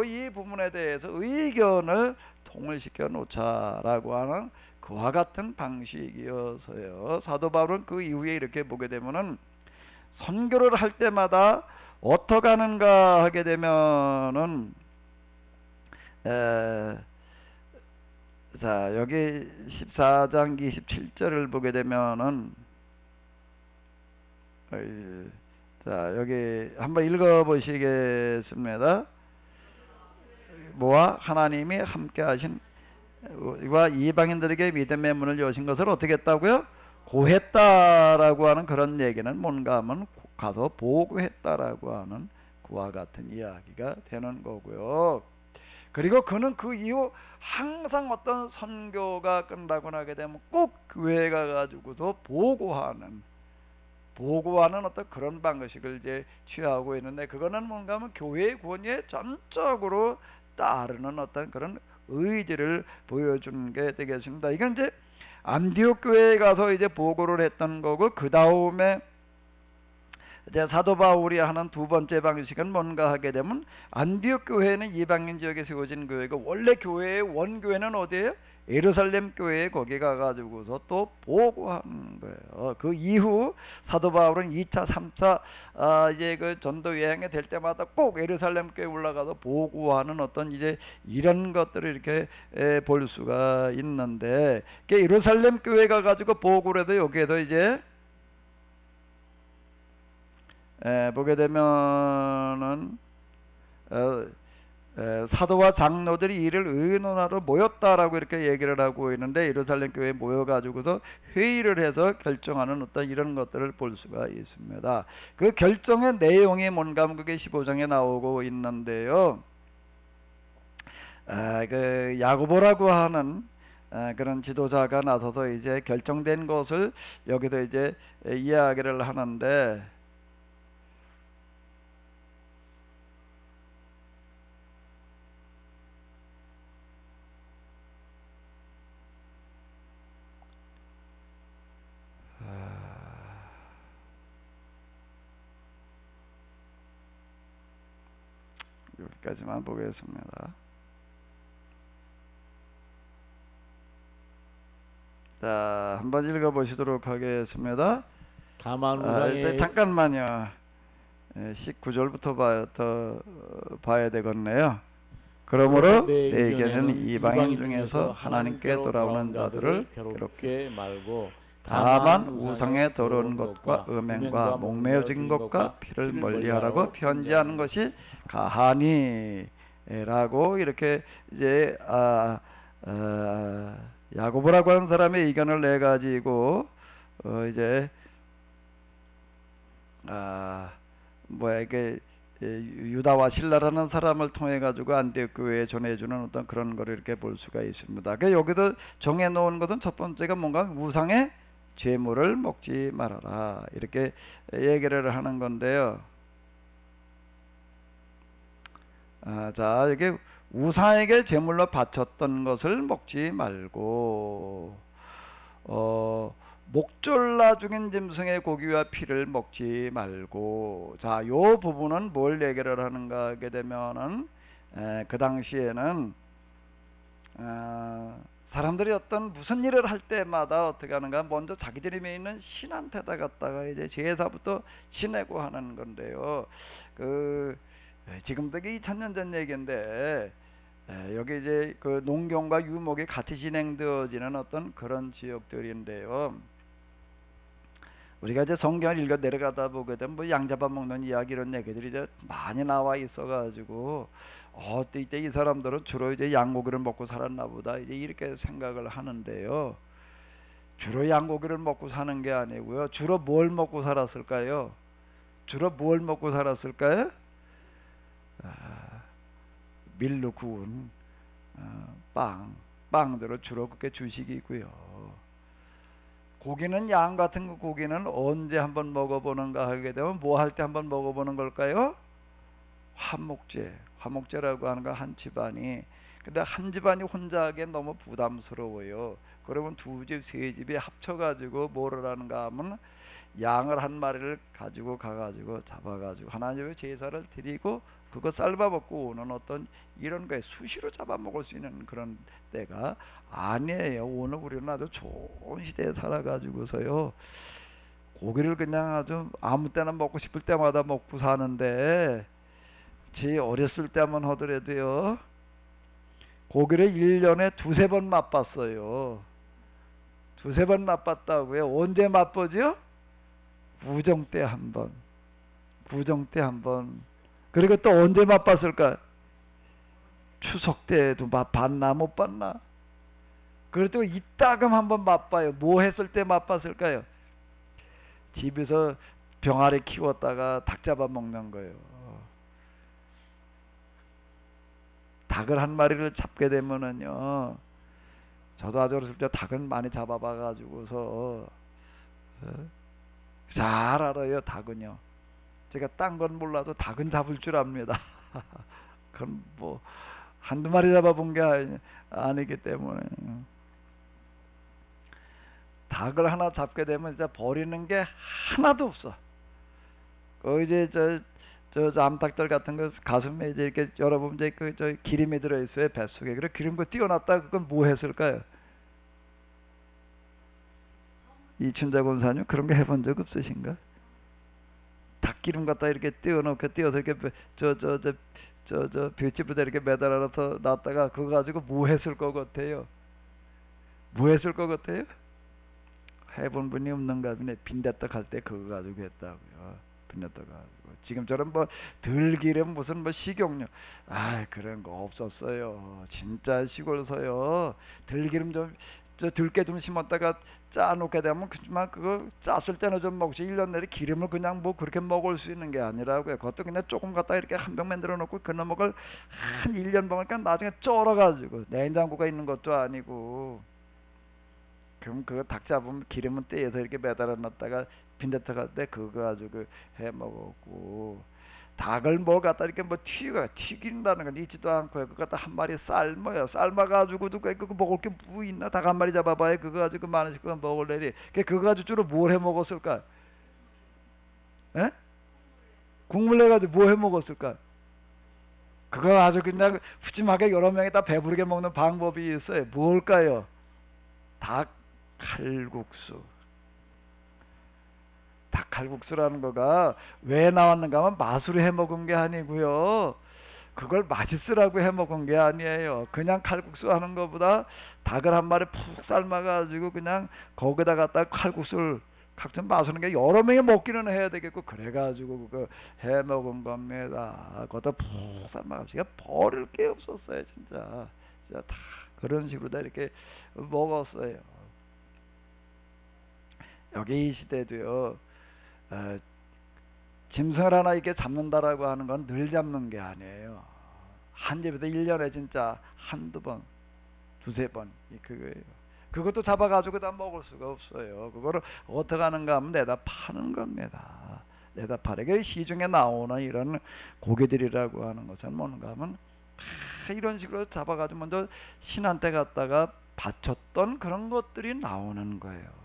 이 부분에 대해서 의견을 통일시켜 놓자라고 하는 그와 같은 방식이어서요. 사도 바울은 그 이후에 이렇게 보게 되면은 선교를 할 때마다 어떻게 하는가 하게 되면은 자, 여기 14장 27절을 보게 되면은 자, 여기 한번 읽어 보시겠습니다. 뭐와 하나님이 함께 하신 와 이방인들에게 믿음의 문을 여신 것을 어떻게 했다고요? 고했다라고 하는 그런 얘기는 뭔가 하면 가서 보고했다라고 하는 그와 같은 이야기가 되는 거고요. 그리고 그는 그 이후 항상 어떤 선교가 끝나고 나게 되면 꼭 교회에 가가지고서 보고하는 어떤 그런 방식을 이제 취하고 있는데, 그거는 뭔가 하면 교회의 권위에 전적으로 따르는 어떤 그런 의지를 보여주는 게 되겠습니다. 이건 이제 안디옥 교회에 가서 이제 보고를 했던 거고, 그 다음에 이제 사도 바울이 하는 두 번째 방식은 뭔가 하게 되면, 안디옥 교회는 이방인 지역에 세워진 교회고 원래 교회의 원교회는 어디예요? 예루살렘 교회에 거기 가가지고서 또 보고하는 거예요. 그 이후 사도 바울은 2차, 3차 이제 그 전도 여행에 될 때마다 꼭 예루살렘 교회에 올라가서 보고하는 어떤 이제 이런 것들을 이렇게 볼 수가 있는데, 예루살렘 교회 가가지고 보고를 해도 여기에도 이제 보게 되면은 사도와 장로들이 이를 의논하러 모였다라고 이렇게 얘기를 하고 있는데, 예루살렘 교회에 모여가지고서 회의를 해서 결정하는 어떤 이런 것들을 볼 수가 있습니다. 그 결정의 내용이 뭔가 하면 그게 15장에 나오고 있는데요. 그 야고보라고 하는 그런 지도자가 나서서 이제 결정된 것을 여기서 이제 이야기를 하는데, 여기까지만 보겠습니다. 자, 한번 읽어보시도록 하겠습니다. 다만 우상의 잠깐만요. 19절부터 봐야 되겠네요. 그러므로 내게는 이방인 중에서 하나님께 돌아오는 자들을 괴롭게 말고 다만 우상의 더러운 것과 음행과 목매어진 것과 피를 멀리하라고 편지하는 것이 가하니라고 이렇게 이제 야고보라고 하는 사람의 의견을 내 가지고 이제 이게 유다와 실라라는 사람을 통해 가지고 안디옥 교회에 전해주는 어떤 그런 거를 이렇게 볼 수가 있습니다. 그 여기도 정해 놓은 것은 첫 번째가 뭔가 우상의 제물을 먹지 말아라 이렇게 얘기를 하는 건데요. 자, 이게 우상에게 제물로 바쳤던 것을 먹지 말고 목졸라 죽인 짐승의 고기와 피를 먹지 말고, 자, 요 부분은 뭘 얘기를 하는가 하게 되면은 그 당시에는 사람들이 어떤 무슨 일을 할 때마다 어떻게 하는가, 먼저 자기들이 있는 신한테다 갖다가 이제 제사부터 지내고 하는 건데요. 지금도 2000년 전 얘기인데 여기 이제 그 농경과 유목이 같이 진행되어지는 어떤 그런 지역들인데요. 우리가 이제 성경을 읽어 내려가다 보게 되면 뭐 양 잡아먹는 이야기 이런 얘기들이 이제 많이 나와 있어가지고 이때 이 사람들은 주로 이제 양고기를 먹고 살았나 보다 이제 이렇게 생각을 하는데요. 주로 양고기를 먹고 사는 게 아니고요. 주로 뭘 먹고 살았을까요? 주로 뭘 먹고 살았을까요? 밀로 구운 빵들을 주로 그렇게 주식이고요. 고기는 양 같은 거 고기는 언제 한번 먹어보는가 하게 되면 뭐 할 때 한번 먹어보는 걸까요? 화목제라고 하는 거 한 집안이. 근데 한 집안이 혼자 하기엔 너무 부담스러워요. 그러면 두 집, 세 집이 합쳐가지고 뭐를 하는가 하면 양을 한 마리를 가지고 가가지고 잡아가지고 하나님의 제사를 드리고 그거 삶아먹고 오는 어떤 이런 거에 수시로 잡아먹을 수 있는 그런 때가 아니에요. 오늘 우리는 아주 좋은 시대에 살아가지고서요. 고기를 그냥 아주 아무 때나 먹고 싶을 때마다 먹고 사는데 제 어렸을 때만 하더라도요. 고기를 1년에 두세 번 맛봤어요. 두세 번 맛봤다고요. 언제 맛보죠? 구정 때 한 번. 구정 때 한 번. 그리고 또 언제 맛봤을까? 추석 때도 맛봤나 못 봤나? 그래도 이따금 한번 맛봐요. 뭐 했을 때 맛봤을까요? 집에서 병아리 키웠다가 닭 잡아먹는 거예요. 닭을 한 마리를 잡게 되면은요. 저도 아주 어렸을 때 닭은 많이 잡아봐가지고서 잘 알아요. 닭은요. 제가 딴 건 몰라도 닭은 잡을 줄 압니다. 그건 뭐 한두 마리 잡아본 게 아니기 때문에 닭을 하나 잡게 되면 진짜 버리는 게 하나도 없어. 이제 저 암탉들 같은 거 가슴에 이제 이렇게 열어보면 이제 저 기름이 들어있어요. 뱃속에. 그래 기름 거 띄워놨다 그건 뭐 했을까요? 이춘자 권사님 그런 거 해본 적 없으신가? 닭기름 갖다 이렇게 띄워서 이렇게 저 볏짚에다 이렇게 매달아서 놨다가 그거 가지고 뭐 했을 것 같아요? 뭐 했을 것 같아요? 해본 분이 없는가 보네. 빈대떡 할 때 그거 가지고 했다고요. 빈대떡 가지고. 지금처럼 뭐 들기름 무슨 뭐 식용유 그런 거 없었어요. 진짜 시골서요. 들기름 저 들깨 좀 심었다가 짜놓게 되면 그만 그거 짰을 때는 좀 먹지 1년 내내 기름을 그냥 뭐 그렇게 먹을 수 있는 게 아니라고요. 그것도 그냥 조금 갖다 이렇게 한 병 만들어 놓고 그놈 먹을 한 1년 먹으니까 나중에 쩔어가지고 냉장고가 있는 것도 아니고. 그럼 그거 닭 잡으면 기름은 떼어서 이렇게 매달아 놨다가 빈대떡 할 때 그거 가지고 해 먹었고. 닭을 뭘 갖다 이렇게 뭐 튀긴다는 건 있지도 않고요. 그거 갖다 한 마리 삶아요. 삶아가지고도 그거 먹을 게 뭐 있나? 닭 한 마리 잡아봐야 그거 가지고 많은 식구가 먹을래리. 그거 가지고 주로 뭘 해 먹었을까? 에? 국물 내가지고 뭐 해 먹었을까? 그거 아주 그냥 푸짐하게 여러 명이 다 배부르게 먹는 방법이 있어요. 뭘까요? 닭 칼국수. 닭칼국수라는 거가 왜 나왔는가 하면 맛으로 해 먹은 게 아니고요. 그걸 맛있으라고 해 먹은 게 아니에요. 그냥 칼국수 하는 것보다 닭을 한 마리 푹 삶아가지고 그냥 거기다 갖다 칼국수를 각종 마시는 게 여러 명이 먹기는 해야 되겠고 그래가지고 그거 해 먹은 겁니다. 거기다 푹 삶아가지고 버릴 게 없었어요. 진짜 다 그런 식으로 다 이렇게 먹었어요. 여기 이 시대도요. 짐승을 하나 이렇게 잡는다라고 하는 건 늘 잡는 게 아니에요. 한 집에서 1년에 진짜 한두 번, 두세 번 그거예요. 그것도 잡아가지고 다 먹을 수가 없어요. 그거를 어떻게 하는가 하면 내다 파는 겁니다. 내다 파는 게 시중에 나오는 이런 고기들이라고 하는 것은 뭔가 하면 다 이런 식으로 잡아가지고 먼저 신한테 갖다가 바쳤던 그런 것들이 나오는 거예요.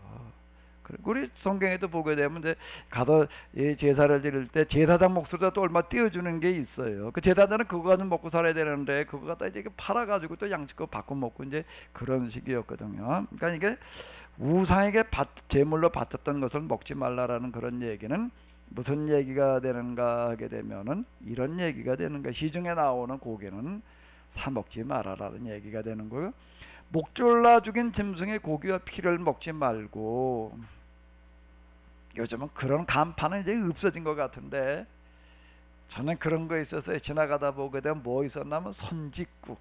우리 성경에도 보게 되면 이제 가서 제사를 드릴 때 제사장 목소리가 또 얼마 띄워주는 게 있어요. 그 제사장은 그거 가지고 먹고 살아야 되는데 그거 갖다 이제 팔아가지고 또 양식껏 바꿔 먹고 이제 그런 식이었거든요. 그러니까 이게 우상에게 제물로 바쳤던 것을 먹지 말라라는 그런 얘기는 무슨 얘기가 되는가 하게 되면은 이런 얘기가 되는 거예요. 시중에 나오는 고기는 사 먹지 말아라는 얘기가 되는 거예요. 목 졸라 죽인 짐승의 고기와 피를 먹지 말고, 요즘은 그런 간판은 이제 없어진 것 같은데, 저는 그런 거에 있어서 지나가다 보게 되면 뭐 있었냐면 선짓국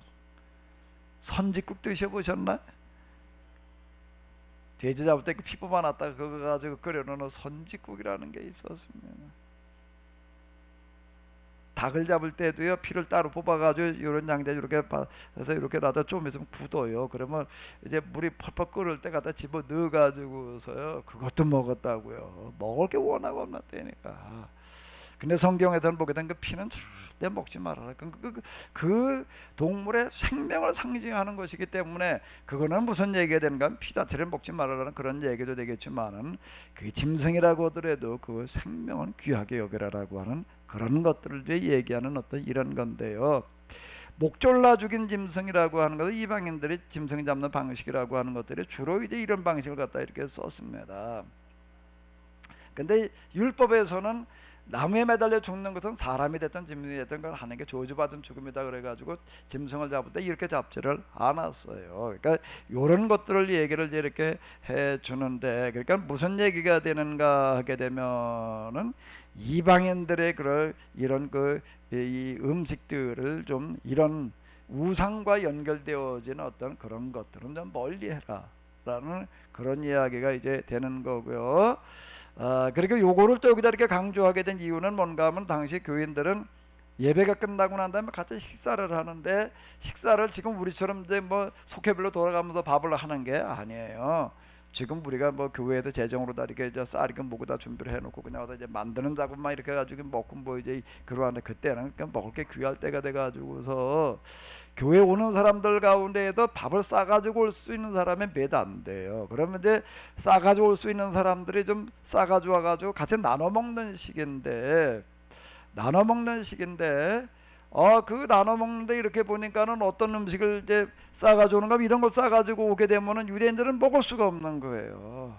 드셔보셨나? 돼지 잡을 때 그 피 뽑아놨다가 그거 가지고 끓여놓는 선짓국이라는 게 있었습니다. 닭을 잡을 때도요, 피를 따로 뽑아가지고 이런 양대 이렇게 해서 이렇게 놔다 좀 있으면 굳어요. 그러면 이제 물이 펄펄 끓을 때 갖다 집어 넣어가지고서요, 그것도 먹었다고요. 먹을 게 워낙 없었다니까. 근데 성경에서는 보게 된 그 피는 절대 먹지 말아라. 그 동물의 생명을 상징하는 것이기 때문에 그거는 무슨 얘기가 되는가 하면 피 자체를 먹지 말아라는 그런 얘기도 되겠지만은, 그 짐승이라고 하더라도 그 생명은 귀하게 여기라라고 하는 그런 것들을 이제 얘기하는 어떤 이런 건데요. 목 졸라 죽인 짐승이라고 하는 것은 이방인들이 짐승 잡는 방식이라고 하는 것들이 주로 이제 이런 방식을 갖다 이렇게 썼습니다. 근데 율법에서는 나무에 매달려 죽는 것은 사람이 됐든 짐승이 됐든 걸 하는 게 저주받은 죽음이다 그래가지고 짐승을 잡을 때 이렇게 잡지를 않았어요. 그러니까 이런 것들을 얘기를 이렇게 해 주는데, 그러니까 무슨 얘기가 되는가 하게 되면은 이방인들의 이런 이 음식들을 좀 이런 우상과 연결되어진 어떤 그런 것들은 좀 멀리해라라는 그런 이야기가 이제 되는 거고요. 그리고 요거를 또 여기다 이렇게 강조하게 된 이유는 뭔가 하면, 당시 교인들은 예배가 끝나고 난 다음에 같이 식사를 하는데, 식사를 지금 우리처럼 이제 뭐 속회별로 돌아가면서 밥을 하는 게 아니에요. 지금 우리가 뭐 교회에도 재정으로 다 이렇게 이제 쌀이고 뭐고 다 준비를 해놓고 그냥 와서 이제 만드는 작업만 이렇게 해가지고 먹고 뭐 이제 그러는데, 그때는 그냥 먹을 게 귀할 때가 돼가지고서 교회 오는 사람들 가운데에도 밥을 싸가지고 올 수 있는 사람이 몇 안 돼요. 그러면 이제 싸가지고 올 수 있는 사람들이 좀 싸가지고 와가지고 같이 나눠 먹는 식인데, 그 나눠 먹는데 이렇게 보니까는 어떤 음식을 이제 싸가지고 오는가, 이런 걸 싸가지고 오게 되면은 유대인들은 먹을 수가 없는 거예요.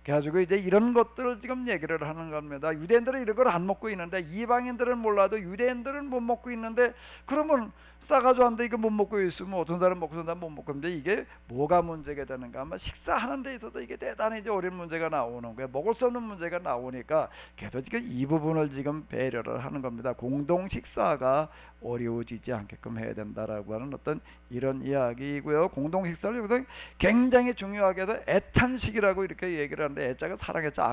그래가지고 이제 이런 것들을 지금 얘기를 하는 겁니다. 유대인들은 이런 걸 안 먹고 있는데, 이방인들은 몰라도 유대인들은 못 먹고 있는데, 그러면 싸가지고 왔는데 이거 못 먹고 있으면 어떤 사람 먹고 어떤 사람 못 먹고 있는데, 이게 뭐가 문제가 되는가 하면 식사하는 데 있어서 이게 대단히 이제 어려운 문제가 나오는 거예요. 먹을 수 없는 문제가 나오니까 계속 지금 이 부분을 지금 배려를 하는 겁니다. 공동 식사가 어려워지지 않게끔 해야 된다라고 하는 어떤 이런 이야기이고요. 공동 식사를 여기서 굉장히 중요하게 해서 애탄식이라고 이렇게 얘기를 하는데, 애자가 사랑했자,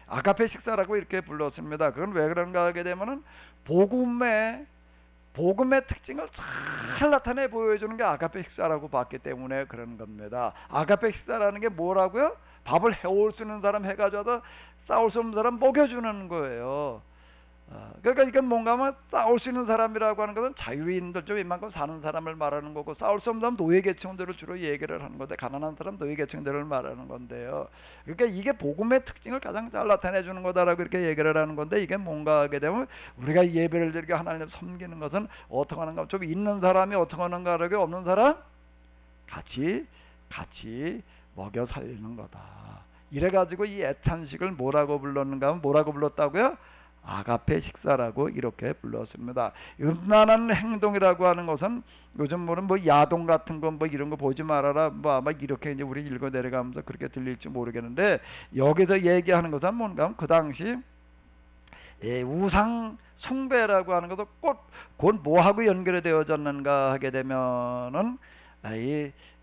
아가페 식사라고 이렇게 불렀습니다. 그건 왜 그런가 하게 되면은 복음의 특징을 잘 나타내 보여주는 게 아가페 식사라고 봤기 때문에 그런 겁니다. 아가페 식사라는 게 뭐라고요? 밥을 해올 수 있는 사람 해가지고 싸울 수 없는 사람 먹여주는 거예요. 그러니까 이건 뭔가 하면 싸울 수 있는 사람이라고 하는 것은 자유인들, 좀 이만큼 사는 사람을 말하는 거고, 싸울 수 없는 사람 노예계층들을 주로 얘기를 하는 건데, 가난한 사람 노예계층들을 말하는 건데요. 그러니까 이게 복음의 특징을 가장 잘 나타내 주는 거다라고 이렇게 얘기를 하는 건데, 이게 뭔가 하게 되면 우리가 예배를 드리고 하나님을 섬기는 것은 어떻게 하는가, 좀 있는 사람이 어떻게 하는가 하고, 없는 사람 같이 먹여 살리는 거다. 이래가지고 이 애탄식을 뭐라고 불렀는가 하면, 뭐라고 불렀다고요? 아가페 식사라고 이렇게 불렀습니다. 음란한 행동이라고 하는 것은 요즘 뭐는 뭐 야동 같은 거 뭐 이런 거 보지 말아라 뭐 아마 이렇게 이제 우리 읽어 내려가면서 그렇게 들릴지 모르겠는데, 여기서 얘기하는 것은 뭔가 하면 그 당시 우상 숭배라고 하는 것도 곧 뭐하고 연결이 되어졌는가 하게 되면은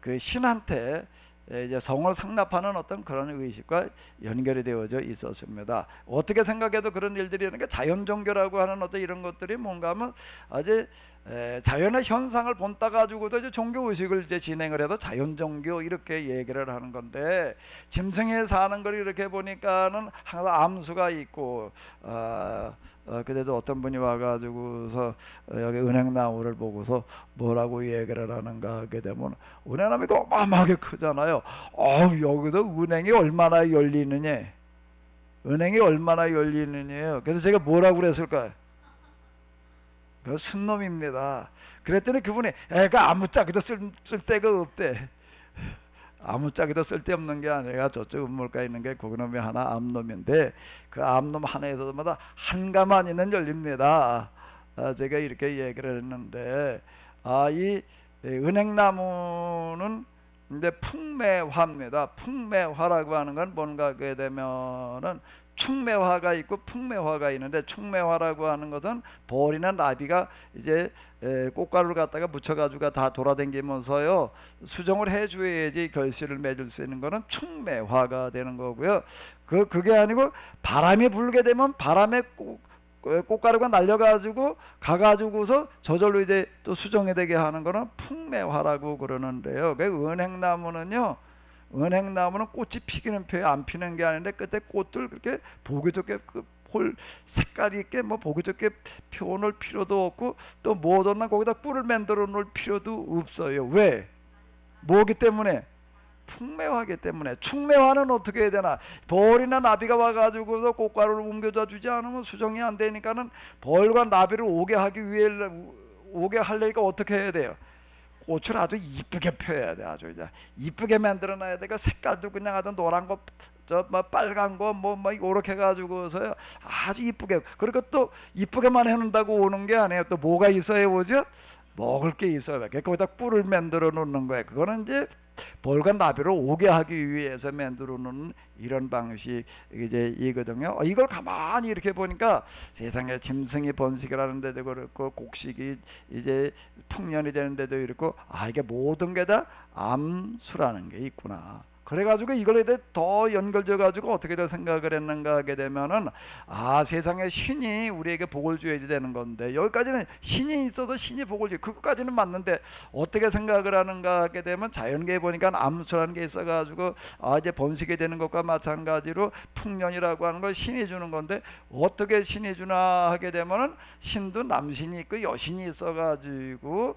그 신한테 이제 성을 상납하는 어떤 그런 의식과 연결이 되어져 있었습니다. 어떻게 생각해도 그런 일들이 있는 게, 자연 종교라고 하는 어떤 이런 것들이 뭔가 하면 아주 자연의 현상을 본따 가지고도 이제 종교 의식을 이제 진행을 해서 자연 종교 이렇게 얘기를 하는 건데, 짐승에 사는 걸 이렇게 보니까는 항상 암수가 있고, 그래도 어떤 분이 와가지고서 여기 은행나무를 보고서 뭐라고 얘기를 하는가 하게 되면, 은행나무가 어마어마하게 크잖아요. 여기서 은행이 얼마나 열리느냐, 그래서 제가 뭐라고 그랬을까요? 그 순놈입니다. 그랬더니 그분이 애가 아무짝에도 쓸 데가 없대. 아무짝에도 쓸데없는 게 아니라 저쪽 음물가에 있는 게 그놈이 하나 암놈인데 그 암놈 하나에서마다 한 가마니는 열립니다. 제가 이렇게 얘기를 했는데 이 은행나무는 근데 풍매화입니다. 풍매화라고 하는 건 뭔가 하게 되면은 충매화가 있고 풍매화가 있는데 충매화라고 하는 것은 벌이나 나비가 이제 꽃가루를 갖다가 묻혀가지고 다 돌아다니면서요 수정을 해줘야지 결실을 맺을 수 있는 거는 충매화가 되는 거고요. 그게 아니고 바람이 불게 되면 바람에 꽃가루가 날려가지고 가가지고서 저절로 이제 또 수정이 되게 하는 거는 풍매화라고 그러는데요. 그 은행나무는 꽃이 피기는 펴요. 안 피는 게 아닌데 그때 꽃들 그렇게 보기 좋게 볼 색깔이 있게 뭐 보기 좋게 펴놓을 필요도 없고 또 뭐든나 거기다 꿀을 만들어 놓을 필요도 없어요. 왜? 뭐기 때문에? 풍매화하기 때문에. 충매화는 어떻게 해야 되나? 벌이나 나비가 와가지고서 꽃가루를 옮겨다 주지 않으면 수정이 안 되니까는 벌과 나비를 오게 하려니까 어떻게 해야 돼요? 꽃을 아주 이쁘게 펴야 돼. 아주 이제 이쁘게 만들어놔야 돼. 그 색깔도 그냥 아주 노란 거, 뭐 빨간 거, 뭐 이렇게 해가지고서요 아주 이쁘게. 그리고 또 이쁘게만 해놓는다고 오는 게 아니에요. 또 뭐가 있어야 오죠? 먹을 게 있어요. 거기다 꿀을 만들어 놓는 거예요. 그거는 이제 벌과 나비를 오게 하기 위해서 만들어 놓는 이런 방식 이제 이거든요. 이걸 가만히 이렇게 보니까 세상에 짐승이 번식이라는 데도 그렇고 곡식이 이제 풍년이 되는 데도 그렇고 이게 모든 게 다 암수라는 게 있구나. 그래가지고 이걸 더 연결져 가지고 어떻게 더 생각을 했는가 하게 되면은 세상에 신이 우리에게 복을 줘야 되는 건데 여기까지는 신이 있어서 신이 복을 줘 그것까지는 맞는데 어떻게 생각을 하는가 하게 되면 자연계에 보니까 암수라는 게 있어 가지고 이제 번식이 되는 것과 마찬가지로 풍년이라고 하는 걸 신이 주는 건데 어떻게 신이 주나 하게 되면은 신도 남신이 있고 여신이 있어 가지고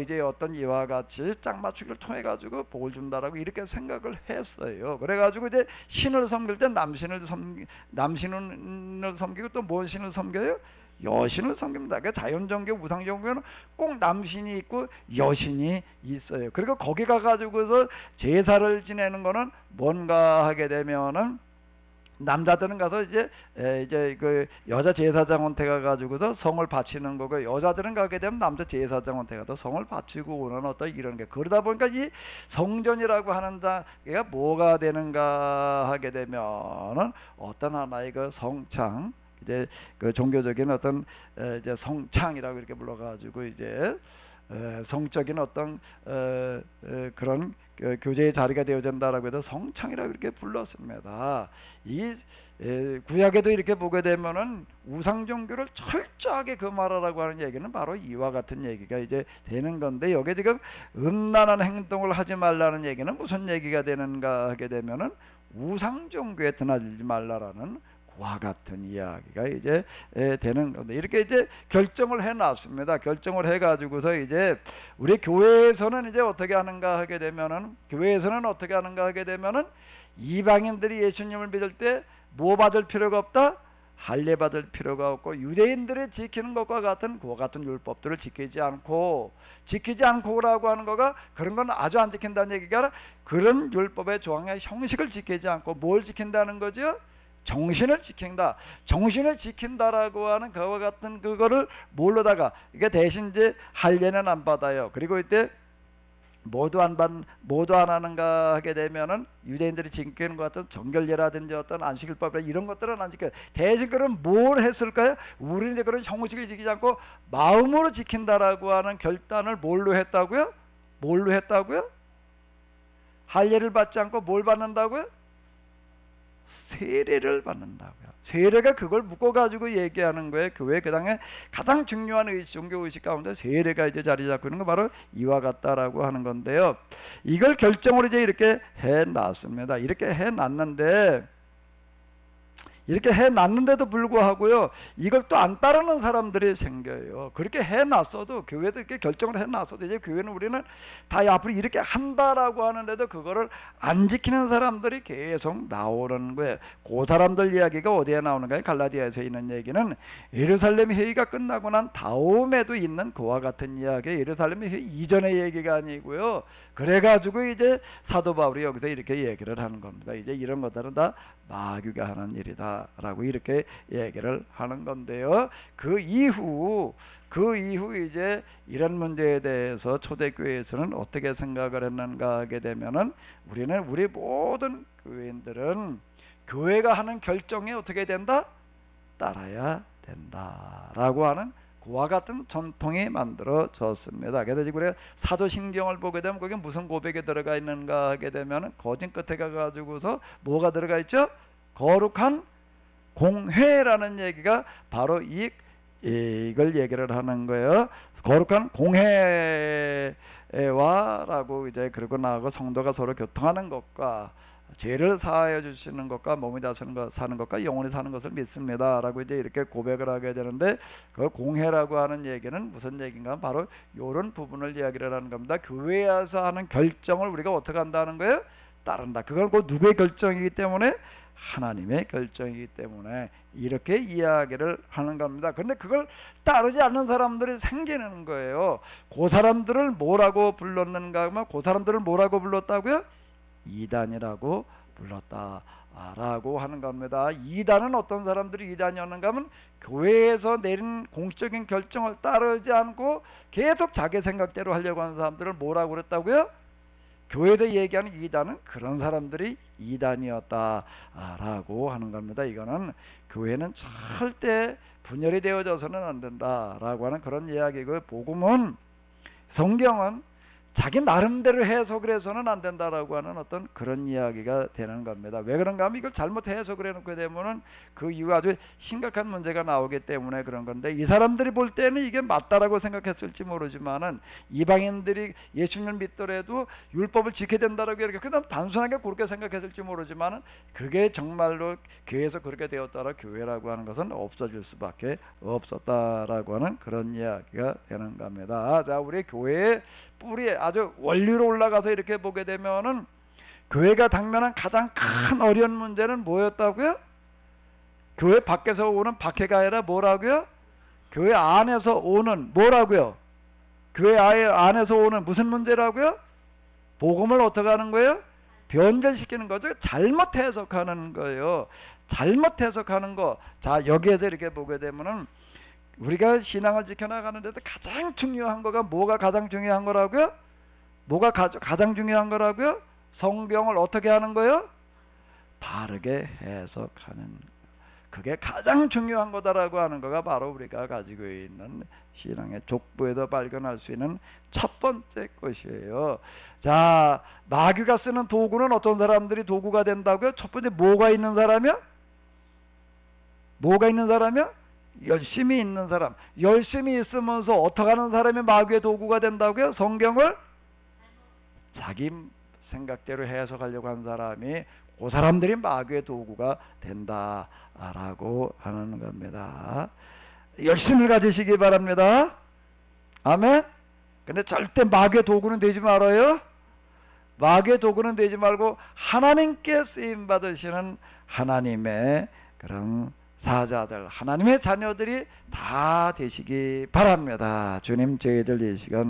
이제 어떤 이와 같이 짝맞추기를 통해 가지고 복을 준다라고 이렇게 생각을 했어요. 그래가지고 이제 신을 섬길 때 남신을 섬기고 또 뭔 신을 섬겨요? 여신을 섬깁니다. 그 자연종교, 우상종교는 꼭 남신이 있고 여신이 있어요. 그리고 거기 가가지고서 제사를 지내는 거는 뭔가 하게 되면은 남자들은 가서 이제 그 여자 제사장한테 가가지고서 성을 바치는 거고 여자들은 가게 되면 남자 제사장한테 가서 성을 바치고 오는 어떤 이런 게 그러다 보니까 이 성전이라고 하는 자가 뭐가 되는가 하게 되면은 어떤 하나의 그 성창 이제 그 종교적인 어떤 이제 성창이라고 이렇게 불러가지고 이제 성적인 어떤 그런 교제의 자리가 되어진다라고 해서 성창이라고 이렇게 불렀습니다. 이 구약에도 이렇게 보게 되면은 우상 종교를 철저하게 금하라라고 하는 얘기는 바로 이와 같은 얘기가 이제 되는 건데 여기 지금 음란한 행동을 하지 말라는 얘기는 무슨 얘기가 되는가 하게 되면은 우상 종교에 드나들지 말라라는 와 같은 이야기가 이제 되는 건데 이렇게 이제 결정을 해놨습니다. 결정을 해가지고서 이제 우리 교회에서는 이제 어떻게 하는가 하게 되면은 이방인들이 예수님을 믿을 때 뭐 받을 필요가 없다? 할례 받을 필요가 없고 유대인들이 지키는 것과 같은 그와 같은 율법들을 지키지 않고라고 하는 거가 그런 건 아주 안 지킨다는 얘기가 아니라 그런 율법의 조항의 형식을 지키지 않고 뭘 지킨다는 거죠? 정신을 지킨다. 정신을 지킨다라고 하는 그와 같은 그거를 뭘로다가 이게 대신 이제 할례는 안 받아요. 그리고 이때 모두 안 하는가 하게 되면은 유대인들이 지키는 것 같은 정결례라든지 어떤 안식일법이나 이런 것들은 안 지켜요. 대신 그럼 뭘 했을까요? 우리는 이제 그런 형식을 지키지 않고 마음으로 지킨다라고 하는 결단을 뭘로 했다고요? 할례를 받지 않고 뭘 받는다고요? 세례를 받는다고요. 세례가 그걸 묶어가지고 얘기하는 거예요. 교회 그 당에 가장 중요한 종교의식 가운데 세례가 이제 자리 잡고 있는 거 바로 이와 같다라고 하는 건데요. 이걸 결정으로 이제 이렇게 해놨습니다. 이렇게 해놨는데 이렇게 해놨는데도 불구하고요, 이걸 또 안 따르는 사람들이 생겨요. 그렇게 해놨어도, 교회도 이렇게 결정을 해놨어도, 이제 교회는 우리는 다 앞으로 이렇게 한다라고 하는데도 그거를 안 지키는 사람들이 계속 나오는 거예요. 그 사람들 이야기가 어디에 나오는가요? 갈라디아에서 있는 얘기는 예루살렘 회의가 끝나고 난 다음에도 있는 그와 같은 이야기, 예루살렘 회의 이전의 얘기가 아니고요. 그래가지고 이제 사도 바울이 여기서 이렇게 얘기를 하는 겁니다. 이제 이런 것들은 다 마귀가 하는 일이다라고 이렇게 얘기를 하는 건데요. 그 이후 이제 이런 문제에 대해서 초대교회에서는 어떻게 생각을 했는가 하게 되면은, 우리 모든 교회인들은 교회가 하는 결정에 어떻게 된다? 따라야 된다라고 하는 그와 같은 전통이 만들어졌습니다. 그래서 지금 우리가 사도신경을 보게 되면 거기에 무슨 고백이 들어가 있는가 하게 되면 거진 끝에 가가지고서 뭐가 들어가 있죠? 거룩한 공회라는 얘기가 바로 이걸 얘기를 하는 거예요. 거룩한 공회와라고 이제 그러고 나하고 성도가 서로 교통하는 것과 죄를 사하여 주시는 것과 몸이 사는 것과 영원히 사는 것을 믿습니다 라고 이제 이렇게 고백을 하게 되는데, 그 공회라고 하는 얘기는 무슨 얘기인가 하면 바로 이런 부분을 이야기를 하는 겁니다. 교회에서 하는 결정을 우리가 어떻게 한다는 거예요? 따른다. 그건 그 누구의 결정이기 때문에? 하나님의 결정이기 때문에 이렇게 이야기를 하는 겁니다. 그런데 그걸 따르지 않는 사람들이 생기는 거예요. 그 사람들을 뭐라고 불렀는가 하면, 그 사람들을 뭐라고 불렀다고요? 이단이라고 불렀다라고 하는 겁니다. 이단은 어떤 사람들이 이단이었는가 하면, 교회에서 내린 공식적인 결정을 따르지 않고 계속 자기 생각대로 하려고 하는 사람들을 뭐라고 그랬다고요? 교회에서 얘기하는 이단은 그런 사람들이 이단이었다라고 하는 겁니다. 이거는 교회는 절대 분열이 되어져서는 안 된다라고 하는 그런 이야기고, 복음은, 성경은 자기 나름대로 해석을 해서는 안 된다라고 하는 어떤 그런 이야기가 되는 겁니다. 왜 그런가 하면, 이걸 잘못 해석을 해놓게 되면은 그 이유가 아주 심각한 문제가 나오기 때문에 그런 건데, 이 사람들이 볼 때는 이게 맞다라고 생각했을지 모르지만은, 이방인들이 예수님을 믿더라도 율법을 지켜야 된다라고 이렇게 그냥 단순하게 그렇게 생각했을지 모르지만은, 그게 정말로 교회에서 그렇게 되었다라 교회라고 하는 것은 없어질 수밖에 없었다라고 하는 그런 이야기가 되는 겁니다. 자, 우리 교회의 뿌리 아주 원리로 올라가서 이렇게 보게 되면은, 교회가 당면한 가장 큰 어려운 문제는 뭐였다고요? 교회 밖에서 오는 박해가 아니라 뭐라고요? 교회 안에서 오는 뭐라고요? 교회 안에서 오는 무슨 문제라고요? 복음을 어떻게 하는 거예요? 변절시키는 거죠. 잘못 해석하는 거예요. 잘못 해석하는 거. 자, 여기에서 이렇게 보게 되면은, 우리가 신앙을 지켜나가는 데도 가장 중요한 거가 뭐가 가장 중요한 거라고요? 뭐가 가장 중요한 거라고요? 성경을 어떻게 하는 거예요? 바르게 해석하는, 그게 가장 중요한 거다라고 하는 거가 바로 우리가 가지고 있는 신앙의 족보에도 발견할 수 있는 첫 번째 것이에요. 자, 마귀가 쓰는 도구는 어떤 사람들이 도구가 된다고요? 첫 번째 뭐가 있는 사람이요? 뭐가 있는 사람이요? 열심히 있는 사람. 열심히 있으면서 어떻게 하는 사람이 마귀의 도구가 된다고요? 성경을 자기 생각대로 해석하려고 한 사람이, 그 사람들이 마귀의 도구가 된다라고 하는 겁니다. 열심을 가지시기 바랍니다. 아멘. 근데 절대 마귀의 도구는 되지 말아요. 마귀의 도구는 되지 말고 하나님께 쓰임 받으시는 하나님의 그런 사자들, 하나님의 자녀들이 다 되시기 바랍니다. 주님, 저희들 이 시간